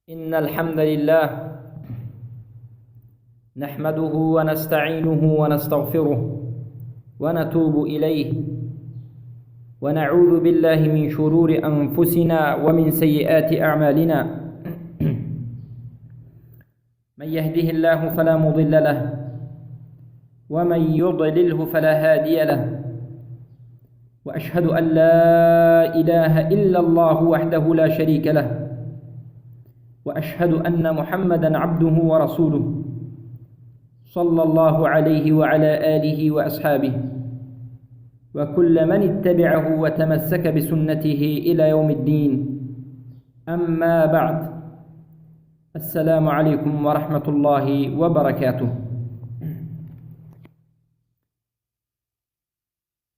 إن الحمد لله نحمده ونستعينه ونستغفره ونتوب إليه ونعوذ بالله من شرور أنفسنا ومن سيئات أعمالنا من يهده الله فلا مضل له ومن يضلله فلا هادي له وأشهد أن لا إله إلا الله وحده لا شريك له وأشهد أن محمدًا عبده ورسوله صلى الله عليه وعلى آله وأصحابه وكل من اتبعه وتمسك بسنته إلى يوم الدين. أما بعد، السلام عليكم ورحمة الله وبركاته.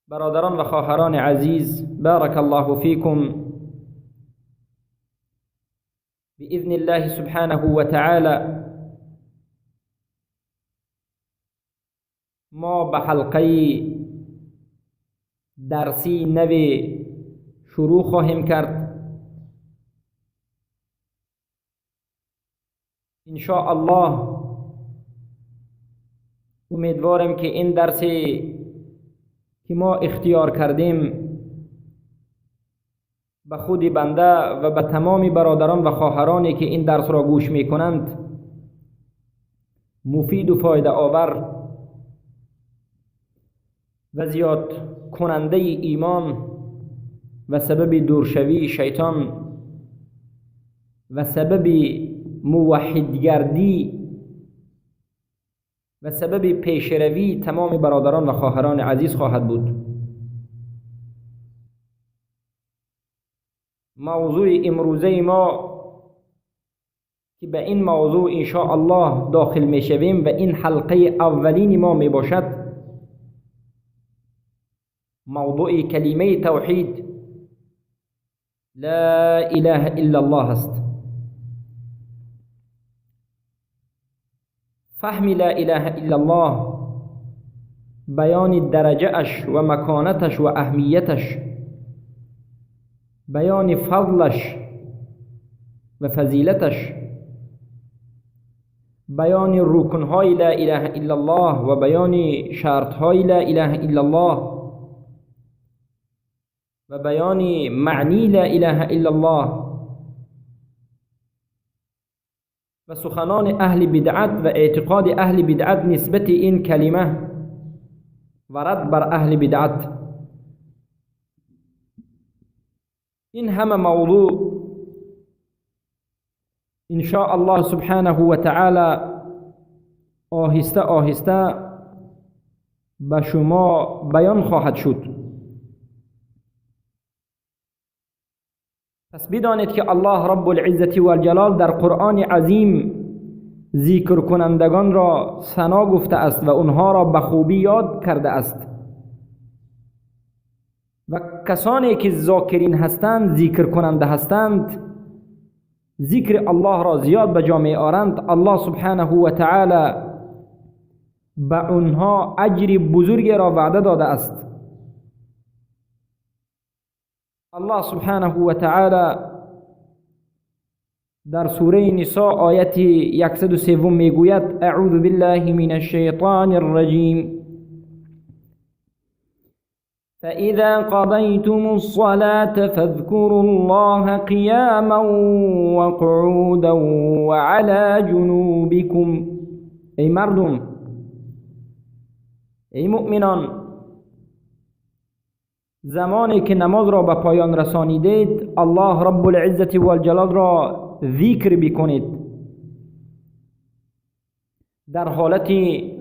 برادران و خواهران عزیز، بارك الله فيكم. بإذن الله سبحانه وتعالى ما به حلقه درسی نوی شروع خواهیم کرد. ان شاء الله امیدوارم که این درسی که ما اختیار کردیم به خود بنده و به تمام برادران و خواهرانی که این درس را گوش می کنند مفید و فایده آور و زیاد کننده ایمان و سبب دورشوی شیطان و سبب موحدگردی و سبب پیشروی تمام برادران و خواهران عزیز خواهد بود. موضوع امروزه ما که به این موضوع ان شاء الله داخل می شویم و این حلقه اولین ما می باشد، موضوع کلمه توحید لا اله الا الله است. فهم لا اله الا الله، بیان درجه اش و مکانتش و اهمیتش، بیان فضلش و فضیلتش، بیان رکنهای لا اله الا الله و بیان شرطهای لا اله الا الله و بیان معنی لا اله الا الله و سخنان اهل بدعت و اعتقاد اهل بدعت نسبت این کلمه و رد بر اهل بدعت. این همه موضوع ان شاء الله سبحانه و تعالی آهسته آهسته به شما بیان خواهد شد. پس بدانید که الله رب العزت و الجلال در قرآن عظیم ذکر کنندگان را ثنا گفته است و اونها را به خوبی یاد کرده است و کسانی که ذاکرین هستند، ذکر کننده هستند، ذکر الله را زیاد به جا می آورند، الله سبحانه و تعالی به اونها اجر بزرگی را وعده داده است. الله سبحانه و تعالی در سوره نساء آیت 103 می گوید: اعوذ بالله من الشیطان الرجیم فإذا قضيتم الصلاة فاذكروا الله قياما وقعودا وعلى جنوبكم. ای مردم، ای مؤمنان، زمانی که نماز را به پایان رسانیدید الله رب العزت و الجلال را ذکر بکنید در حالت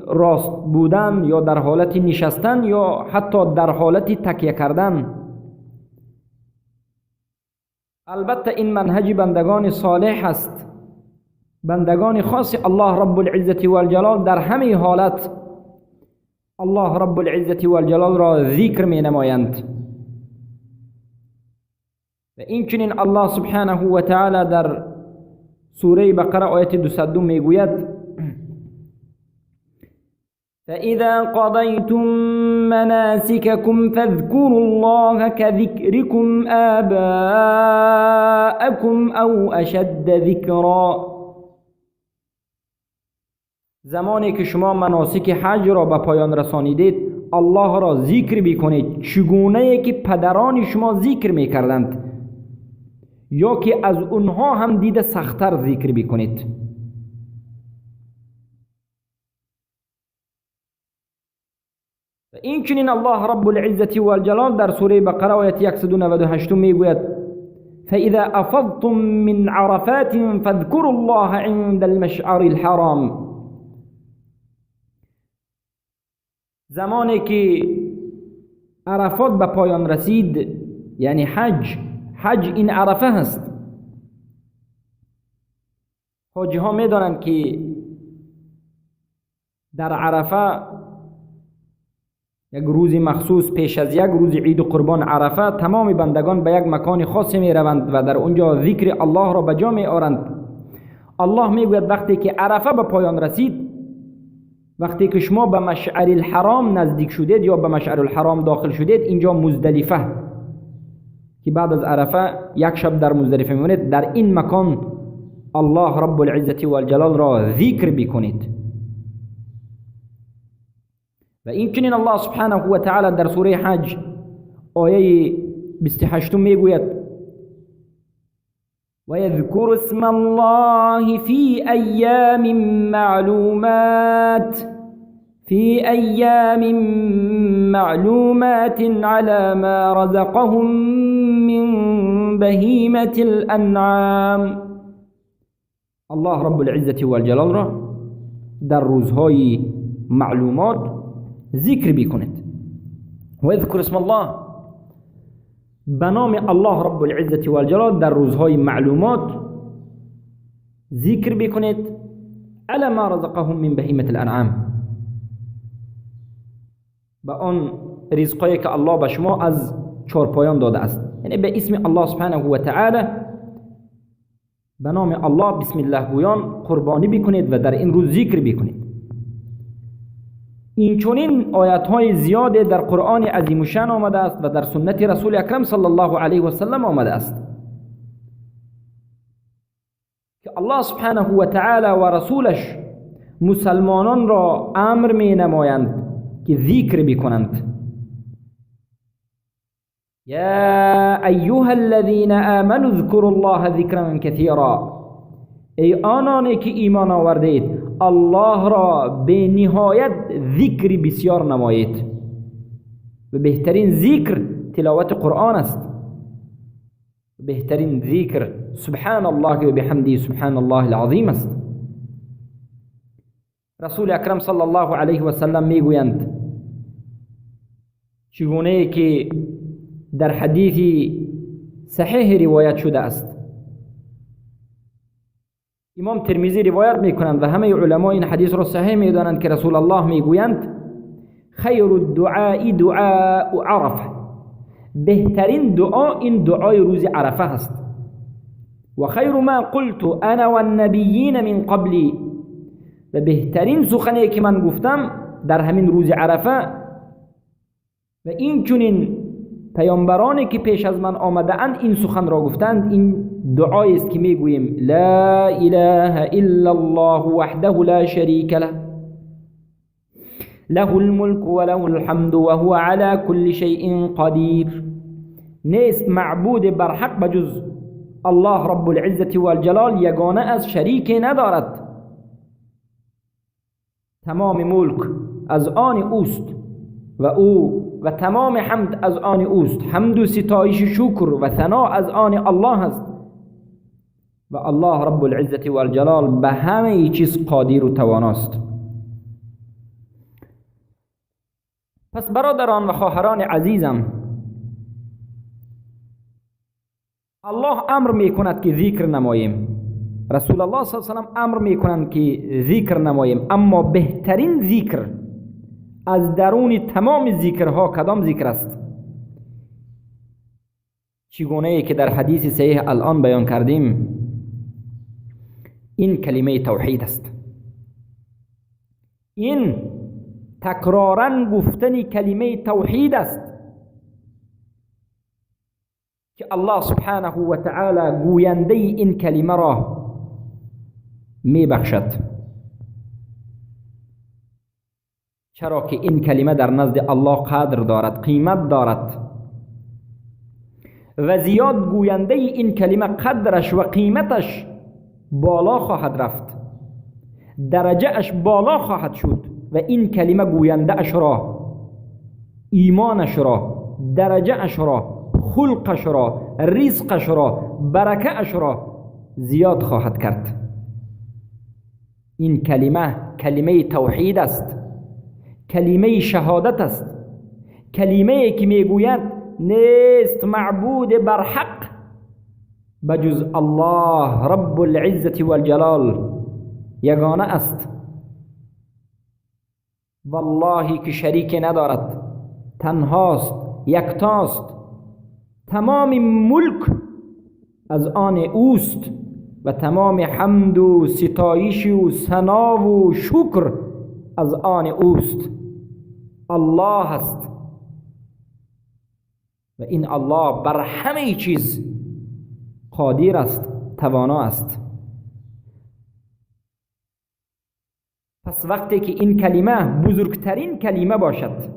راست بودن یا در حالت نشستن یا حتی در حالت تکیه کردن. البته این منهج بندگان صالح است، بندگان خاص الله رب العزت و الجلال در همه حالت الله رب العزت و الجلال را ذکر می نمایند. و این چنین الله سبحانه و تعالی در سوره بقره آیت 202 می گوید: فإذا قضيتم مناسككم فاذكروا الله كذكركم آباءكم أو أشد ذكرا. زمانی که شما مناسک حج را به پایان رسانیدید الله را ذکر بکنید چگونه که پدران شما ذکر میکردند، یا که از اونها هم دیده سخت‌تر ذکر بکنید. این چنین الله رب العزة والجلال در سوره بقره آیه 198 میگوید فاذا افضتم من عرفات فاذكروا الله عند المشعر الحرام. زمانی که عرفات به پایان رسید، یعنی حج این عرفه هست. حاجی ها می دانند که در عرفه یک روز مخصوص پیش از یک روز عید و قربان عرفه تمام بندگان به یک مکان خاص می روند و در اونجا ذکر الله را به جا می آورند. الله می گوید وقتی که عرفه به پایان رسید، وقتی که شما به مشعر الحرام نزدیک شدید یا به مشعر الحرام داخل شدید، اینجا مزدلفه که بعد از عرفه یک شب در مزدلفه میمونید، در این مکان الله رب العزة والجلال را ذکر بکنید. و این چنین الله سبحانه و تعالی در سوره حج آیه 28 میگوید و یذکر اسم الله فی ایام معلومات على ما رزقهم من بهیمة الانعام. الله رب العزة والجلال را در روزهای معلومات ذکر بکنید. و اذکر اسم الله، به نام الله رب العزة والجلال در روزهای معلومات ذکر بکنید على ما رزقهم من بهیمة الانعام، به آن رزقایی که الله به شما از چارپایان داده است. یعنی به اسم الله سبحانه و تعالی، به نام الله بسم الله گویان قربانی بکنید و در این روز ذکر بکنید. این چنین آیات های زیاده در قرآن عظیم و شان آمده است و در سنت رسول اکرم صلی الله علیه و سلم آمده است که الله سبحانه و تعالی و رسولش مسلمانان را امر می نمایند که ذکر بکنند. یا ایها الذین آمنوا اذکروا الله ذکرا کثیرا. ای آنانی که ایمان آوردید الله را به نهایت ذکر بسیار نمایید. و بهترین ذکر تلاوت قرآن است. بهترین ذکر سبحان الله و بحمده سبحان الله العظیم است. رسول اکرم صلی الله علیه و سلم میگویند چگونه که در حدیث صحیح روایت شده است، امام ترمذی روایت میکنند و همه علما این حدیث را صحیح میدانند که رسول الله میگویند خیر الدعاء دعاء عرفه. بهترین دعا این دعای روز عرفه است. و خیر ما قلت انا والنبیین من قبلی. و بهترین سخنی که من گفتم در همین روز عرفه و این چنین پیامبرانی که پیش از من آمده اند این سخن را گفتند، این دعایی است که میگوییم لا اله الا الله وحده لا شریک له له الملك وله الحمد وهو على كل شيء قدیر. نیست معبود بر حق بجز الله رب العزة والجلال، یگانه از شریک ندارد. تمام ملک از آن اوست و تمام حمد از آن اوست. حمد و ستایش شکر و ثنا از آن الله است و الله رب العزة والجلال به همه چیز قادر و تواناست. پس برادران و خواهران عزیزم، الله امر میکند که ذکر نماییم. رسول الله صلی الله علیه و سلم امر میکنند که ذکر نماییم، اما بهترین ذکر از درون تمام ذکرها کدام ذکر است؟ چگونه ای که در حدیث صحیح الان بیان کردیم، این کلمه توحید است. این تکرارن گفتن کلمه توحید است که الله سبحانه و تعالی گوینده این کلمه را می بخشد. چرا که این کلمه در نزد الله قدر دارد، قیمت دارد و زیاد گوینده این کلمه قدرش و قیمتش بالا خواهد رفت، درجه اش بالا خواهد شد و این کلمه گوینده اش را، ایمانش را، درجه اش را، خلقش را، رزقش را، برکه اش را زیاد خواهد کرد. این کلمه کلمه توحید است، کلمه شهادت است، کلمه که میگوید نیست معبود بر حق بجز الله رب العزة والجلال، یگانه است، والله که شریک ندارد، تنهاست، یکتاست، تمام ملک از آن اوست و تمام حمد و ستایش و ثنا و شکر از آن اوست. الله است و این الله بر همه چیز قادر است، توانا است. پس وقتی که این کلمه بزرگترین کلمه باشد،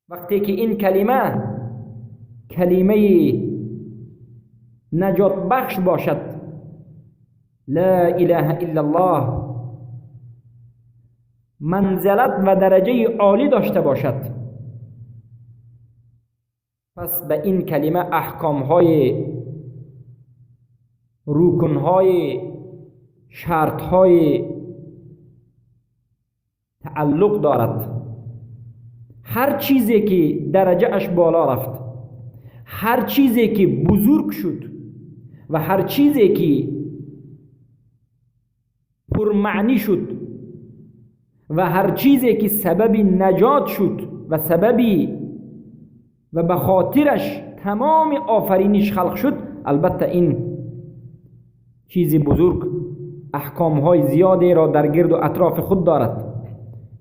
وقتی که این کلمه کلمه نجات بخش باشد، لا اله الا الله، منزلت و درجه عالی داشته باشد، پس به این کلمه احکامهای، رکنهای، شرطهای تعلق دارد. هر چیزی که درجه اش بالا رفت، هر چیزی که بزرگ شد و هر چیزی که پرمعنی شد و هر چیزی که سبب نجات شد و سببی و به خاطرش تمام آفرینش خلق شد، البته این چیز بزرگ احکامهای زیادی را در گرد و اطراف خود دارد،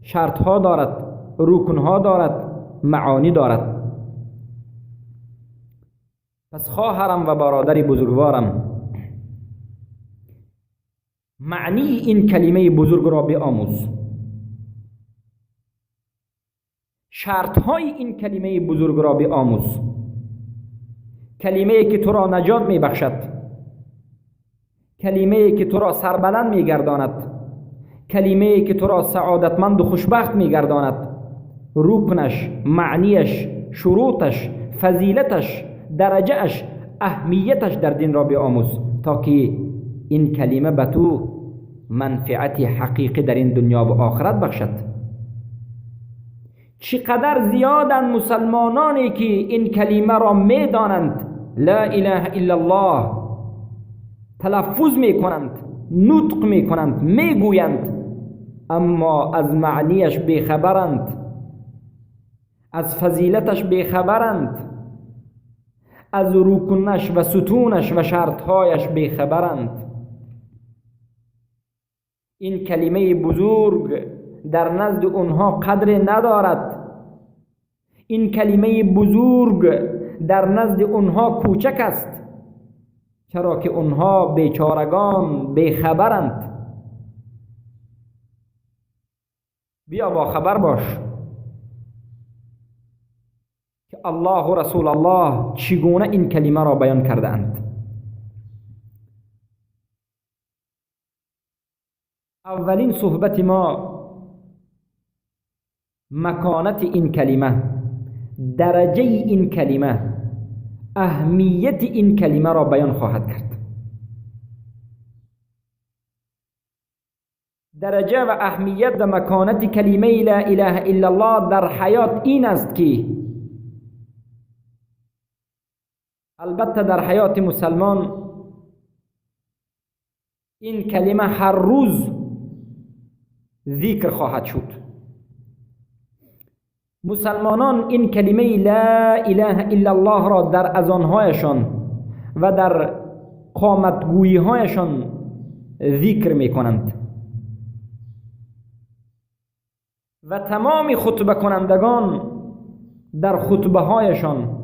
شرطها دارد، رکنها دارد، معانی دارد. پس خواهرم و برادر بزرگوارم، معنی این کلمه بزرگ را بیاموز، شرطهای این کلمه بزرگ را بیاموز، کلمه که تو را نجات می بخشد، کلمه که تو را سربلند می گرداند، کلمه که تو را سعادتمند و خوشبخت می گرداند. رکنش، معنیش، شروطش، فضیلتش، درجهش، اهمیتش در دین را بیاموز تا که این کلمه به تو منفعت حقیقی در این دنیا و آخرت بخشد. چقدر زیادن مسلمانانی که این کلمه را می دانند، لا اله الا الله، تلفظ می کنند، نطق می کنند، می گویند، اما از معنیش بیخبرند، از فضیلتش بیخبرند، از رکنش و ستونش و شرطهایش بیخبرند. این کلمه بزرگ در نزد اونها قدر ندارد، این کلمه بزرگ در نزد اونها کوچک است، چرا که اونها بیچارگان، بیخبرند. بیا با خبر باش که الله و رسول الله چگونه این کلمه را بیان کرده اند. اولین صحبت ما مکانت این کلمه، درجه این کلمه، اهمیت این کلمه را بیان خواهد کرد. درجه و اهمیت و مکانت کلمه لا اله الا الله در حیات این است که البته در حیات مسلمان این کلمه هر روز ذکر خواهد شد. مسلمانان این کلمه لا اله الا الله را در اذانهایشان و در قامتگویی‌هایشان ذکر می کنند. و تمام خطبه کنندگان در خطبه هایشان،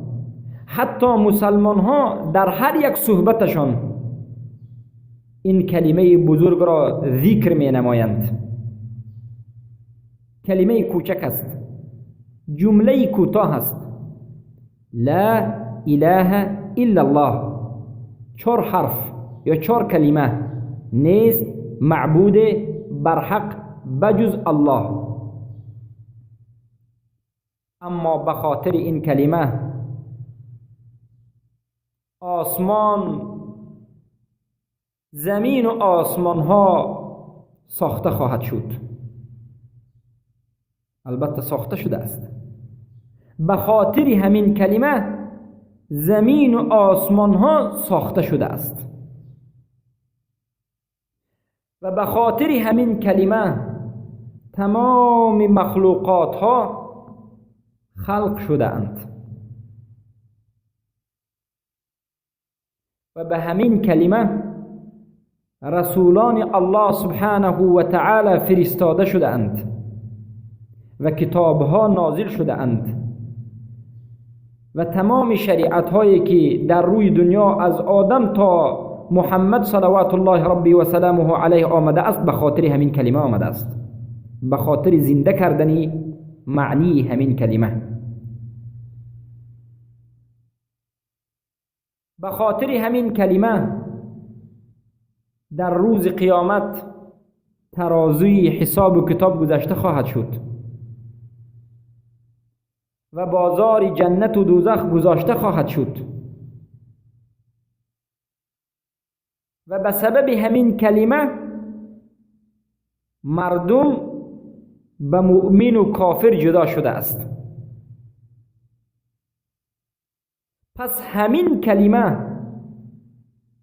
حتی مسلمان ها در هر یک صحبتشان این کلمه بزرگ را ذکر می نمایند. کلمه کوچک است، جمله کوتاه است. لا اله الا الله، 4 حرف یا 4 کلمه. نیست معبود برحق بجز الله. اما بخاطر این کلمه آسمان، زمین و آسمان ها ساخته خواهد شد. البته ساخته شده است. بخاطر همین کلمه زمین و آسمان ها ساخته شده است و بخاطر همین کلمه تمام مخلوقات ها خلق شده اند و به همین کلمه رسولان الله سبحانه و تعالی فرستاده شده اند و کتابها نازل شده اند و تمام شریعت هایی که در روی دنیا از آدم تا محمد صلوات الله ربی و سلامه علیه آمده است به خاطر همین کلمه آمده است، به خاطر زنده کردنی معنی همین کلمه. به خاطر همین کلمه در روز قیامت ترازوی حساب و کتاب گذشته خواهد شد و بازار جنت و دوزخ گذاشته خواهد شد و به سبب همین کلمه مردم به مؤمن و کافر جدا شده است. پس همین کلمه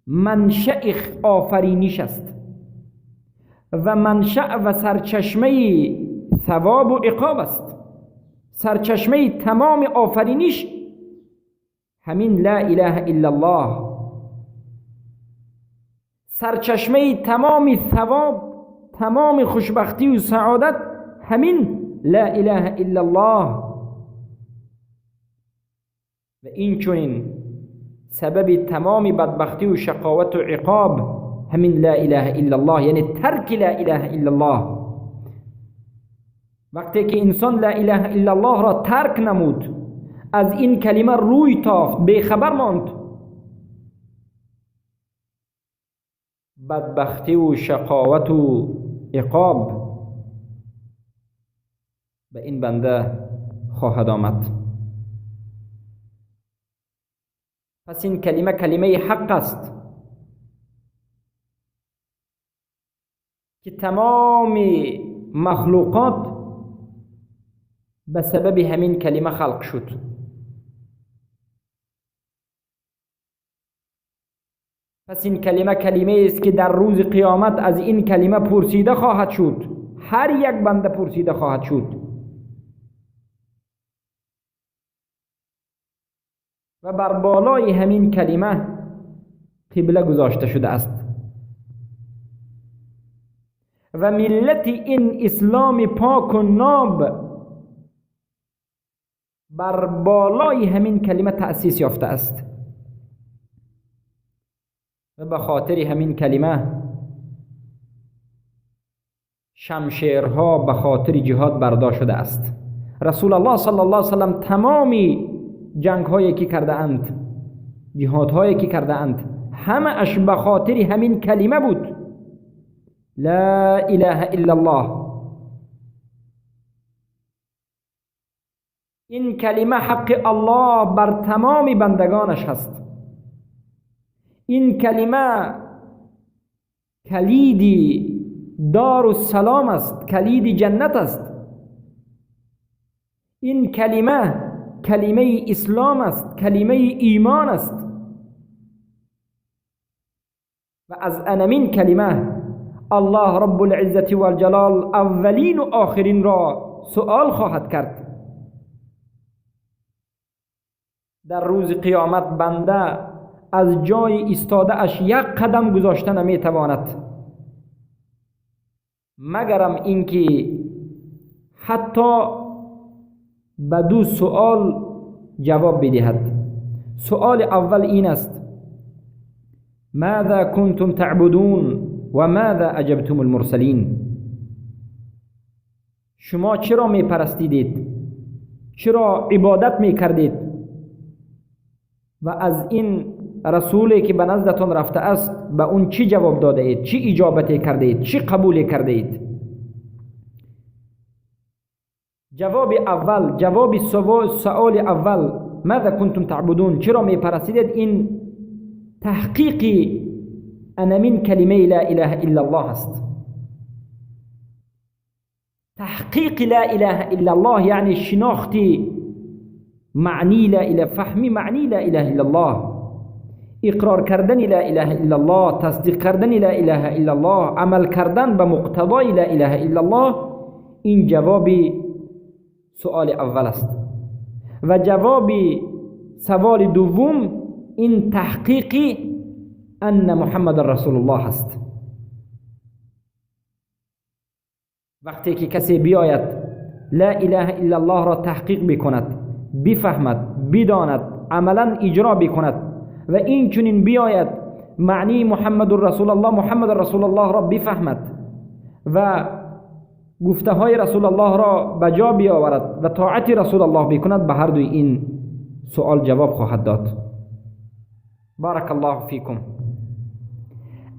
منشأ آفرینش است و منشأ و سرچشمه ثواب و عقاب است. سرچشمه تمام آفرینش همین لا اله الا الله، سرچشمه تمام ثواب، تمام خوشبختی و سعادت همین لا اله الا الله. و این چونین سبب تمام بدبختی و شقاوت و عقاب همین لا اله الا الله، یعنی ترک لا اله الا الله. وقتی که انسان لا اله الا الله را ترک نمود، از این کلمه روی تافت، بیخبر ماند، بدبختی و شقاوت و عقاب به این بنده خواهد آمد. پس این کلمه کلمه حق است که تمام مخلوقات به سبب همین کلمه خلق شد. پس این کلمه کلمه است که در روز قیامت از این کلمه پرسیده خواهد شد. هر یک بنده پرسیده خواهد شد و بر بالای همین کلمه قبله گذاشته شده است و ملت این اسلام پاک و ناب بر بالای همین کلمه تأسیس یافته است و به خاطر همین کلمه شمشیرها به خاطر جهاد برداشت شده است. رسول الله صلی الله علیه وسلم تمامی جنگ هایی که کرده اند، جهاد هایی که کرده اند، همه اش به خاطر همین کلمه بود، لا اله الا الله. این کلمه حق الله بر تمام بندگانش هست. این کلمه کلید دار السلام است، کلید جنت است. این کلمه کلمه اسلام است، کلمه ایمان است و از انمین کلمه الله رب العزت و الجلال اولین و آخرین را سؤال خواهد کرد. در روز قیامت بنده از جای ایستاده اش یک قدم گذاشته نمیتواند مگرم اینکه حتی به دو سؤال جواب بدهد. سؤال اول این است: ماذا کنتم تعبدون و ماذا اجبتم المرسلین؟ شما چرا می پرستیدید؟ چرا عبادت می کردید؟ و از این رسولی که به نزدتان رفته است به اون چی جواب داده اید؟ چی اجابت کرده اید؟ چی قبول کرده اید؟ جواب اول، جواب سوال اول، ماذا کنتم تعبدون، چرا می پرستیدید، این تحقیق انا من کلمه لا اله الا الله است. تحقیق لا اله الا الله یعنی شناخت معنی لا اله، فهمی معنی لا اله الا الله، اقرار کردن لا اله الا الله، تصدیق کردن لا اله الا الله، عمل کردن به مقتضای لا اله الا الله. این جواب سوال اول است. و جواب سوال دوم این تحقیق ان محمد رسول الله است. وقتی که کسی بیاید لا اله الا الله را تحقیق بکند، بفهمد، بداند، عملا اجرا بکند و این چنین بیاید معنی محمد رسول الله، محمد رسول الله را بفهمد و گفته های رسول الله را به جا بیاورد و طاعت رسول الله بکند، به هر دوی این سوال جواب خواهد داد. بارک الله فیکم.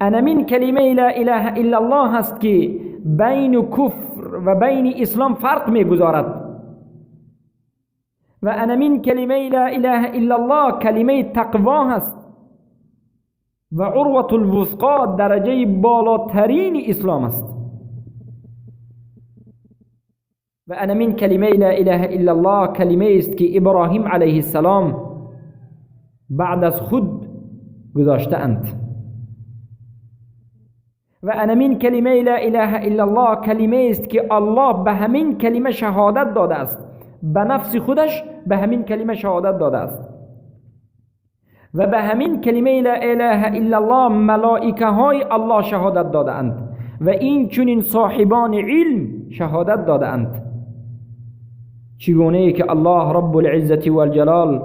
انا من کلمه لا اله الا الله هست که بین کفر و بین اسلام فرق میگذارد. و انا من کلمه لا اله الا الله کلمه تقوا هست و عروة الوثقا درجه بالاترین اسلام است. و انا من کلمه لا اله الا الله کلمه است که ابراهیم علیه السلام بعد از خود گذاشته اند. و انا من کلمه لا اله الا الله کلمه است که الله به همین کلمه شهادت داده است، به نفس خودش به همین کلمه شهادت داده است و به همین کلمه لا اله الا الله ملائکه های الله شهادت داده اند و این چنین صاحبان علم شهادت داده اند. چگونه که الله رب العزة والجلال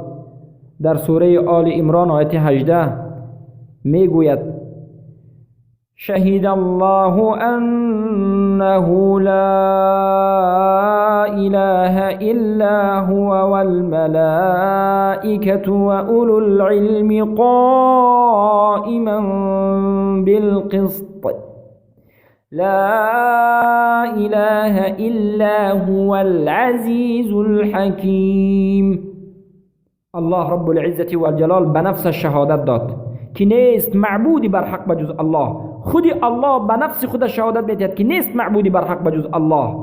در سوره آل عمران آیت 18 میگوید: شهد الله انه لا اله الا هو والملائكة واولو العلم قائما بالقسط لا اله الا هو العزيز الحكيم. الله رب العزة والجلال به نفس شهادت داد که نیست معبودی بر حق بجز الله. خودی الله به نفس خود شهادت میدهد که نیست معبودی بر حق بجز الله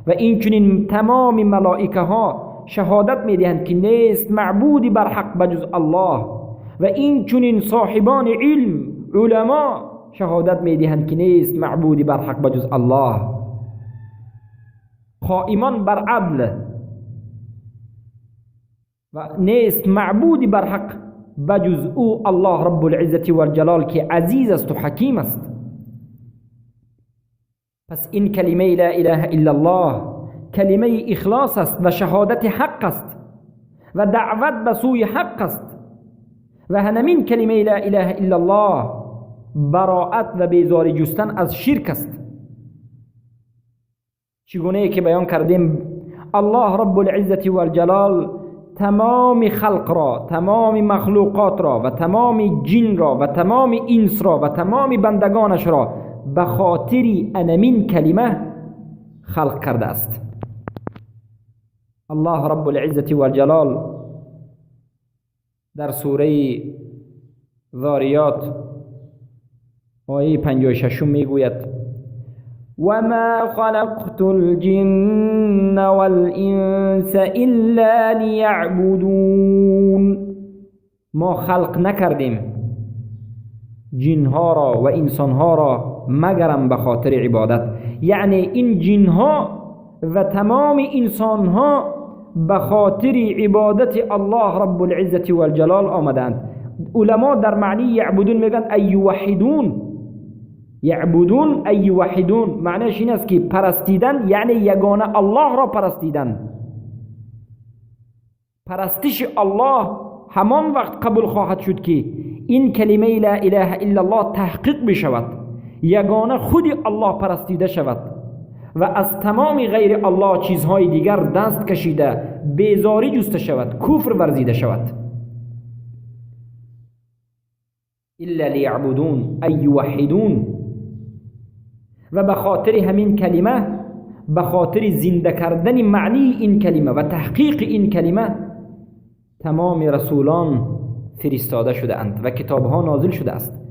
و این چنین تمام ملائکه ها شهادت میدهند که نیست معبودی بر حق بجز الله و این چنین صاحبان علم علما شهادت میدهند که نیست معبودی بر حق بجز الله، قائمان بر عدل و نیست معبودی بر حق بجز او الله رب العزة والجلال که عزیز است و حکیم است. پس این کلمه لا اله الا الله کلمه اخلاص است و شهادت حق است و دعوت به سوی حق است و همین کلمه لا اله الا الله براءت و بیزاری جستن از شرک است. چگونه که بیان کردیم الله رب العزة والجلال تمام خلق را، تمام مخلوقات را و تمام جن را و تمام انس را و تمام بندگانش را به خاطر انا من کلمه خلق کرده است. الله رب العزة والجلال در سوره ذاریات آیه 56 میگوید: وما خلقت الجن والانس الا لیعبدون. ما خلق نکردیم جنها را و انسانها را مگرم به خاطر عبادت. یعنی این جنها و تمام انسانها به خاطر عبادت الله رب العزة والجلال آمدند. علما در معنی یعبدون میگن ای یوحدون، یعبدون ای یوحدون معنیش این است که پرستیدن یعنی یگانه الله را پرستیدن. پرستش الله همان وقت قبول خواهد شد که این کلمه لا اله الا الله تحقیق بشود، یگانه خود الله پرستیده شود و از تمام غیر الله چیزهای دیگر دست کشیده، بیزاری جسته شود، کفر ورزیده شود. الا لیعبدون ای یوحدون. و به خاطر همین کلمه، به خاطر زنده کردن معنی این کلمه و تحقیق این کلمه، تمام رسولان فرستاده شده اند و کتابها نازل شده است.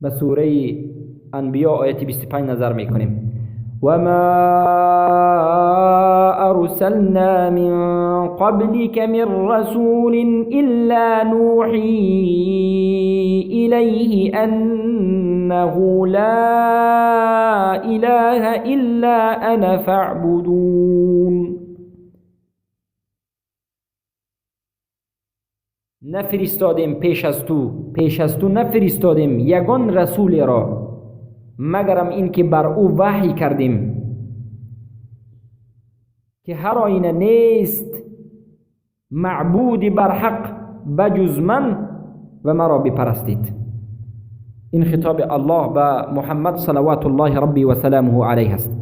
به سوره انبیاء آیت 25 نظر میکنیم. و ما ارسلنا من قبلك من رسول الا نوحی الیه انه لا اله الا انا فاعبدون. نفرستادیم پیش از تو نفرستادیم یگان رسول را مگرم این که بر او وحی کردیم که هر آینه نیست معبودی بر حق بجز من و مرا بپرستید. این خطاب الله به محمد صلوات الله ربی و سلامه علیه است.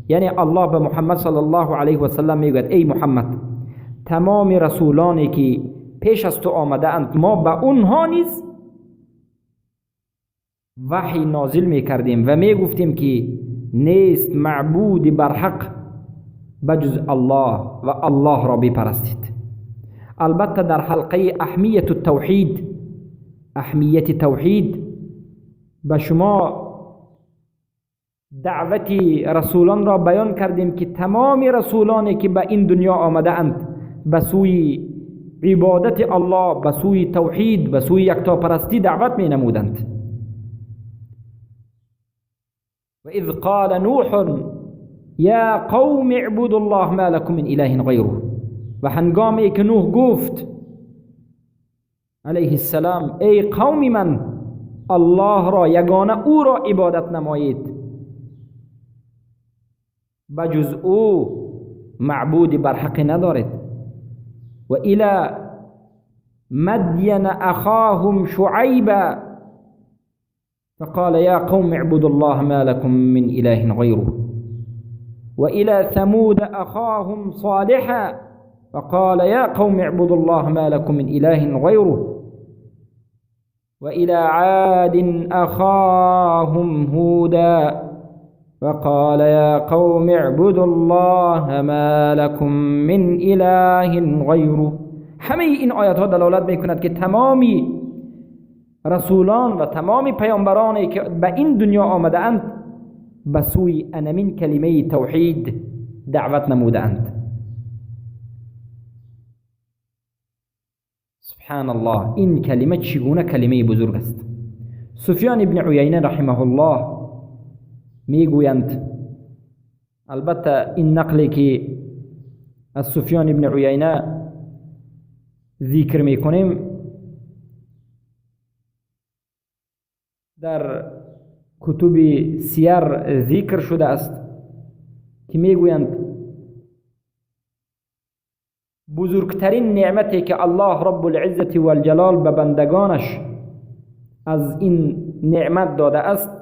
یعنی الله به محمد صلی الله علیه و سلم میگوید ای محمد، تمام رسولانی که پیش از تو آمده اند ما به اونها نیز وحی نازل می کردیم و می گفتیم که نیست معبودی بر حق بجز الله و الله را بپرستید. البته در حلقه اهمیت توحید به شما دعوت رسولان را بیان کردیم که تمام رسولانی که به این دنیا آمده اند به سوی عبادت الله، به سوی توحید، به سوی یکتاپرستی دعوت می نمودند. و اذ قال نوح یا قوم اعبدوا الله ما لكم من اله غیره. و هنگامی که نوح گفت علیه السلام ای قوم من، الله را یگانه او را عبادت نمایید، بجز او معبودی بر حق ندارید. و الى مدین اخاهم شعیبا فقال يا قوم اعبدوا الله ما لكم من اله غيره. وإلى ثمود أخاهم صالحا فقال يا قوم اعبدوا الله ما لكم من إله غيره. وإلى عاد أخاهم هودا فقال يا قوم اعبدوا الله ما لكم من إله غيره. همه این آیات ها دلالت میکند که تمامی رسولان و تمام پیامبرانی که به این دنیا آمده اند به سوی انمین کلمه توحید دعوت نموده اند. سبحان الله، این کلمه چگونه کلمه بزرگ است. سفیان ابن عیینه رحمه الله میگویند، البته این نقلی که از سفیان ابن عیینه ذکر میکنیم در کتب سیر ذکر شده است که میگویند بزرگترین نعمتی که الله رب العزت و الجلال به بندگانش از این نعمت داده است،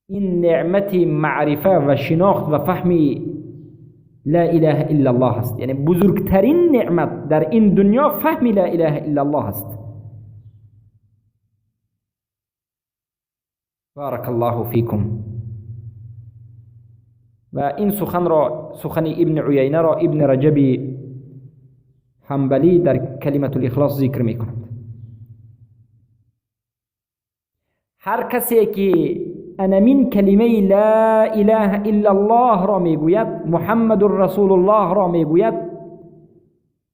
این نعمت معرفه و شناخت و فهم لا اله الا الله است. یعنی بزرگترین نعمت در این دنیا فهم لا اله الا الله است. بارک الله فیکم. و این سخن ابن عیینه را ابن رجب حنبلی در کلمة الاخلاص ذکر می کند. هر کسی که انمین کلمه لا اله الا الله را می گوید، محمد رسول الله را می گوید،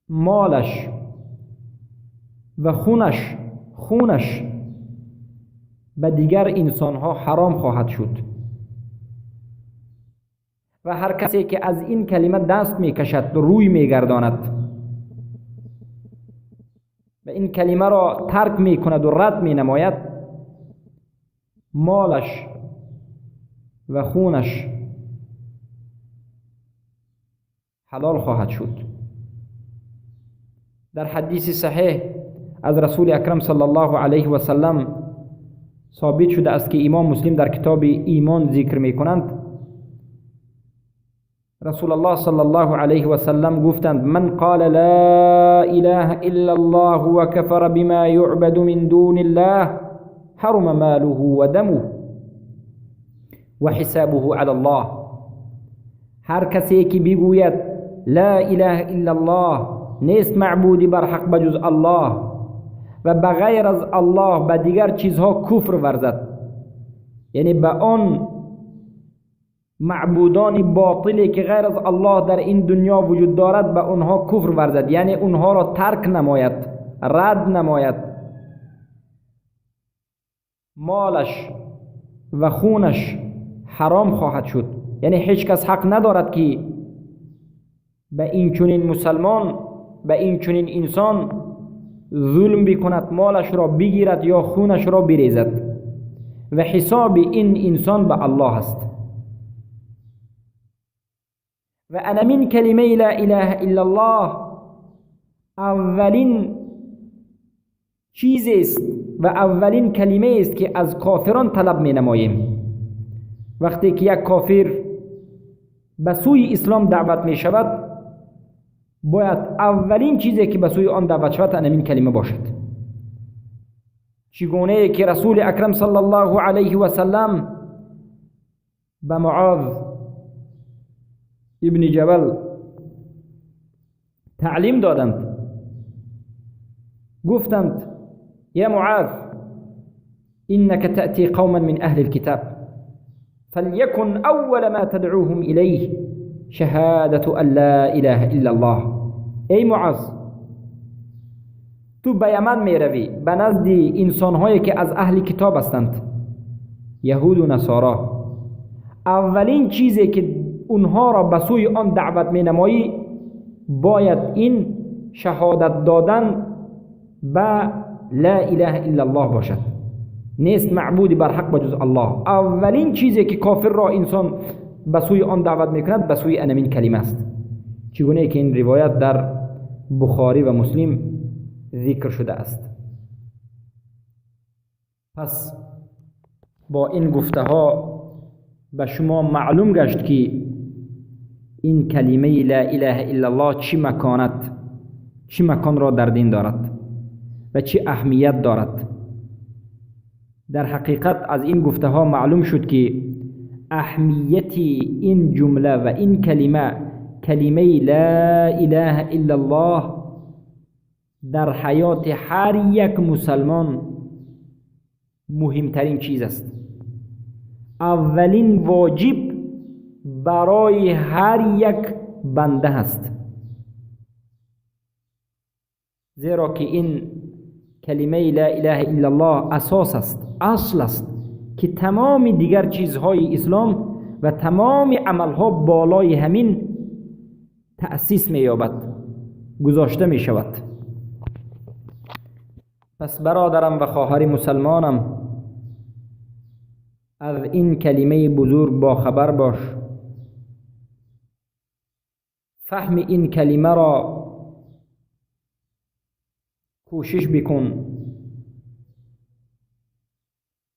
مالش و خونش به دیگر انسانها حرام خواهد شد. و هر کسی که از این کلمه دست میکشد، روی میگرداند و این کلمه را ترک میکند و رد مینماید، مالش و خونش حلال خواهد شد. در حدیث صحیح از رسول اکرم صلی الله علیه و سلم ثابت شده است که امام مسلم در کتاب ایمان ذکر می کنند. رسول الله صلی الله علیه و سلم گفتند: من قال لا اله الا الله و کفر بما یعبد من دون الله حرم ماله و دمه و حسابه علی الله. هر کسی که بگوید لا اله الا الله، نیست معبودی بر حق بجز الله و بغیر از الله به دیگر چیزها کفر ورزد، یعنی به آن معبودان باطلی که غیر از الله در این دنیا وجود دارد به آنها کفر ورزد، یعنی آنها را ترک نماید، رد نماید، مالش و خونش حرام خواهد شد. یعنی هیچ کس حق ندارد که به این چنین مسلمان، به این چنین انسان ظلم بکند، مالش را بگیرد یا خونش را بریزد و حساب این انسان به الله است. و انا من کلمه لا اله الا الله اولین چیز است و اولین کلمه است که از کافران طلب می نماییم. وقتی که یک کافر به سوی اسلام دعوت می شود، باید اولین چیزی که به سوی آن دعوت شود همین کلمه باشد. چگونه که رسول اکرم صلی الله علیه و سلم به معاذ ابن جبل تعلیم دادند، گفتند: یا معاذ انك تأتي قوما من اهل الكتاب فليكن اول ما تدعوهم اليه شهادة ان لا اله الا الله. ای معاذ، تو به یمن می روی به نزد انسانهایی که از اهل کتاب هستند، یهود و نصارا. اولین چیزی که اونها را به سوی آن دعوت می نمایی باید این شهادت دادن به لا اله الا الله باشد، نیست معبودی بر حق بجز الله. اولین چیزی که کافر را انسان به سوی آن دعوت میکند به سوی همین کلمه است. چگونه که این روایت در بخاری و مسلم ذکر شده است. پس با این گفته ها به شما معلوم گشت که این کلمه لا اله الا الله چی مکان را در دین دارد و چی اهمیت دارد. در حقیقت از این گفته ها معلوم شد که اهمیت این جمله و این کلمه لا اله الا الله در حیات هر یک مسلمان مهمترین چیز است. اولین واجب برای هر یک بنده است، زیرا که این کلمه لا اله الا الله اساس است، اصل است که تمام دیگر چیزهای اسلام و تمام عملها بالای همین تأسیس می یابد، گذاشته می شود. پس برادرم و خواهر مسلمانم، از این کلمه بزرگ با خبر باش. فهم این کلمه را کوشش بکن.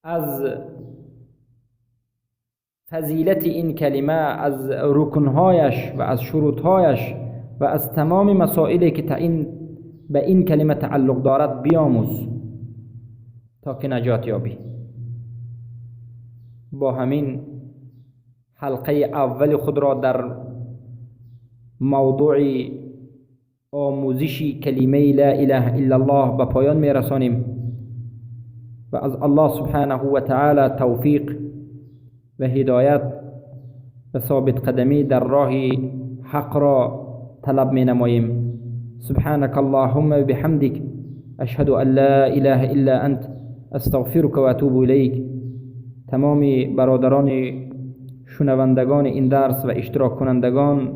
از فضیلت این کلمه، از رکنهایش و از شروطهایش و از تمام مسائلی که به این کلمه تعلق دارد بیاموز تا که نجات یابی. با همین حلقه اول خود را در موضوع آموزش کلمه لا اله الا الله به پایان می رسانیم و از الله سبحانه و تعالی توفیق و هدایت و ثابت قدمی در راه حق را طلب می نماییم. سبحانك اللهم بحمدك اشهد ان لا اله الا انت استغفرك و اتوب الیک. تمام برادران شنوندگان این درس و اشتراک کنندگان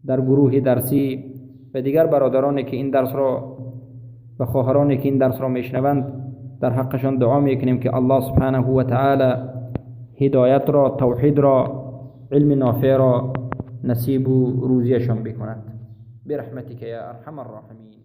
در گروه درسی و دیگر برادرانی که این درس را و خواهرانی که این درس را میشنوند در حقشان دعا میکنیم که الله سبحانه و تعالی هدایت را، توحید را، علم نافع را نصیب و روزیشان بکند برحمتك یا ارحم الراحمین.